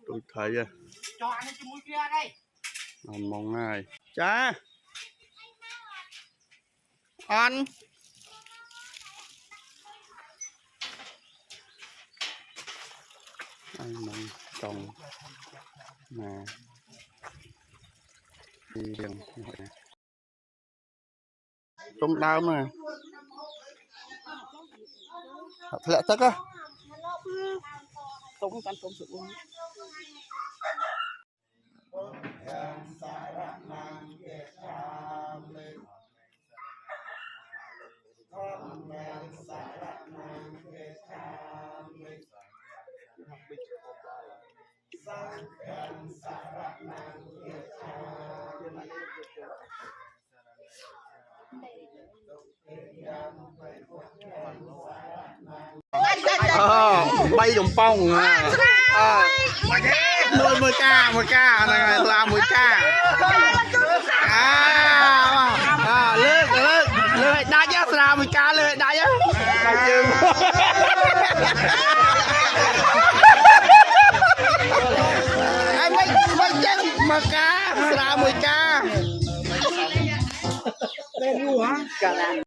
tôi thấy mong ngay cha ăn anh mong chồng mà đi riêng trong đau mà thật lẽ chắc á tống tan tống sự uống bay đồng phong mười ca này là 10 ca lưỡi đá nhá là 10 ca lưỡi đá nhá anh mấy chân mà cá là 10 ca lên luôn hả